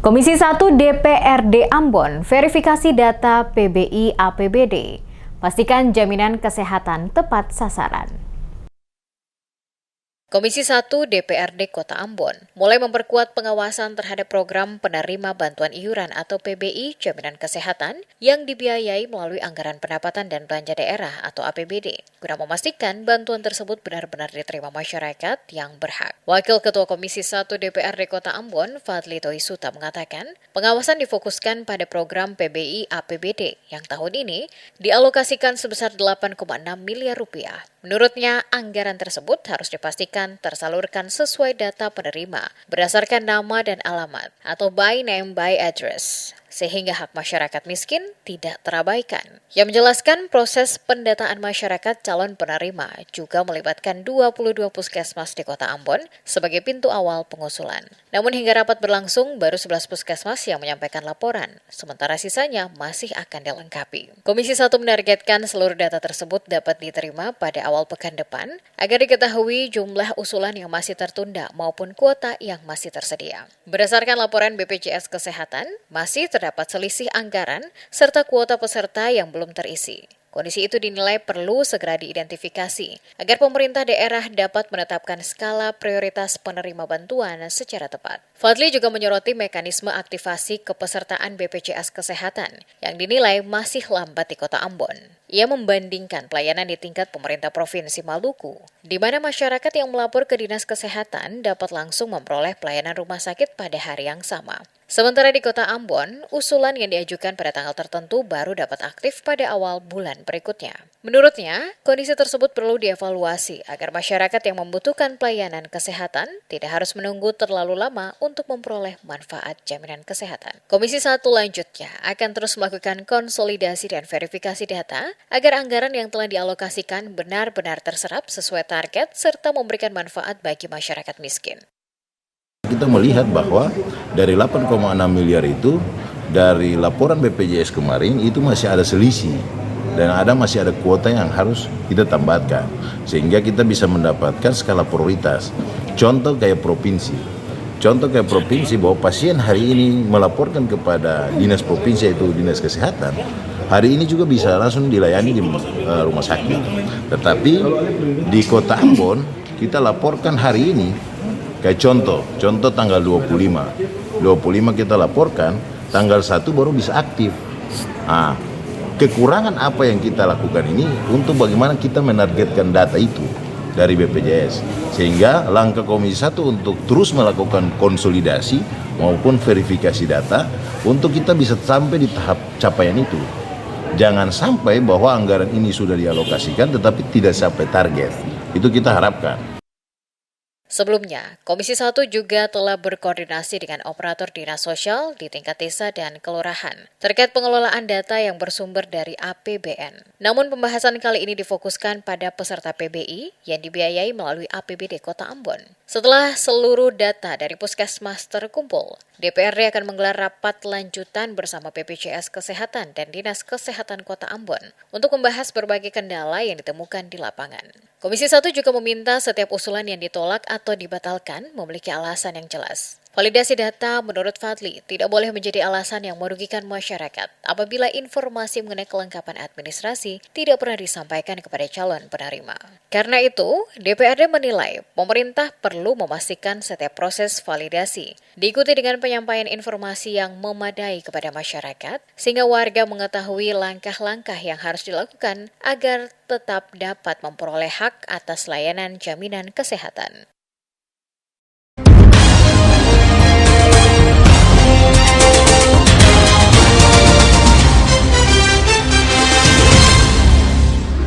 Komisi 1 DPRD Ambon verifikasi data PBI APBD. Pastikan jaminan kesehatan tepat sasaran. Komisi 1 DPRD Kota Ambon mulai memperkuat pengawasan terhadap program penerima bantuan iuran atau PBI Jaminan Kesehatan yang dibiayai melalui Anggaran Pendapatan dan Belanja Daerah atau APBD, guna memastikan bantuan tersebut benar-benar diterima masyarakat yang berhak. Wakil Ketua Komisi 1 DPRD Kota Ambon, Fadli Toisuta mengatakan, pengawasan difokuskan pada program PBI APBD yang tahun ini dialokasikan sebesar 8,6 miliar rupiah. Menurutnya, anggaran tersebut harus dipastikan tersalurkan sesuai data penerima berdasarkan nama dan alamat atau by name by address, sehingga hak masyarakat miskin tidak terabaikan. Yang menjelaskan proses pendataan masyarakat calon penerima juga melibatkan 22 puskesmas di Kota Ambon sebagai pintu awal pengusulan. Namun hingga rapat berlangsung, baru 11 puskesmas yang menyampaikan laporan, sementara sisanya masih akan dilengkapi. Komisi 1 menargetkan seluruh data tersebut dapat diterima pada awal pekan depan, agar diketahui jumlah usulan yang masih tertunda maupun kuota yang masih tersedia. Berdasarkan laporan BPJS Kesehatan, masih terdapat selisih anggaran serta kuota peserta yang belum terisi. Kondisi itu dinilai perlu segera diidentifikasi agar pemerintah daerah dapat menetapkan skala prioritas penerima bantuan secara tepat. Fadli juga menyoroti mekanisme aktivasi kepesertaan BPJS Kesehatan yang dinilai masih lambat di Kota Ambon. Ia membandingkan pelayanan di tingkat pemerintah Provinsi Maluku, di mana masyarakat yang melapor ke Dinas Kesehatan dapat langsung memperoleh pelayanan rumah sakit pada hari yang sama. Sementara di Kota Ambon, usulan yang diajukan pada tanggal tertentu baru dapat aktif pada awal bulan berikutnya. Menurutnya, kondisi tersebut perlu dievaluasi agar masyarakat yang membutuhkan pelayanan kesehatan tidak harus menunggu terlalu lama untuk memperoleh manfaat jaminan kesehatan. Komisi 1 lanjutnya akan terus melakukan konsolidasi dan verifikasi data agar anggaran yang telah dialokasikan benar-benar terserap sesuai target serta memberikan manfaat bagi masyarakat miskin. Kita melihat bahwa dari 8,6 miliar itu, dari laporan BPJS kemarin itu masih ada selisih dan masih ada kuota yang harus kita tambahkan sehingga kita bisa mendapatkan skala prioritas. Contoh kayak provinsi bahwa pasien hari ini melaporkan kepada dinas provinsi yaitu dinas kesehatan, hari ini juga bisa langsung dilayani di rumah sakit. Tetapi di Kota Ambon kita laporkan hari ini. Kayak contoh tanggal 25 kita laporkan, tanggal 1 baru bisa aktif. Nah, kekurangan apa yang kita lakukan ini untuk bagaimana kita menargetkan data itu dari BPJS. Sehingga langkah Komisi 1 untuk terus melakukan konsolidasi maupun verifikasi data untuk kita bisa sampai di tahap capaian itu. Jangan sampai bahwa anggaran ini sudah dialokasikan tetapi tidak sampai target. Itu kita harapkan. Sebelumnya, Komisi 1 juga telah berkoordinasi dengan operator dinas sosial di tingkat desa dan kelurahan terkait pengelolaan data yang bersumber dari APBN. Namun pembahasan kali ini difokuskan pada peserta PBI yang dibiayai melalui APBD Kota Ambon. Setelah seluruh data dari puskesmas terkumpul, DPRD akan menggelar rapat lanjutan bersama BPJS Kesehatan dan Dinas Kesehatan Kota Ambon untuk membahas berbagai kendala yang ditemukan di lapangan. Komisi 1 juga meminta setiap usulan yang ditolak atau dibatalkan memiliki alasan yang jelas. Validasi data menurut Fadli tidak boleh menjadi alasan yang merugikan masyarakat apabila informasi mengenai kelengkapan administrasi tidak pernah disampaikan kepada calon penerima. Karena itu, DPRD menilai pemerintah perlu memastikan setiap proses validasi diikuti dengan penyampaian informasi yang memadai kepada masyarakat sehingga warga mengetahui langkah-langkah yang harus dilakukan agar tetap dapat memperoleh hak atas layanan jaminan kesehatan.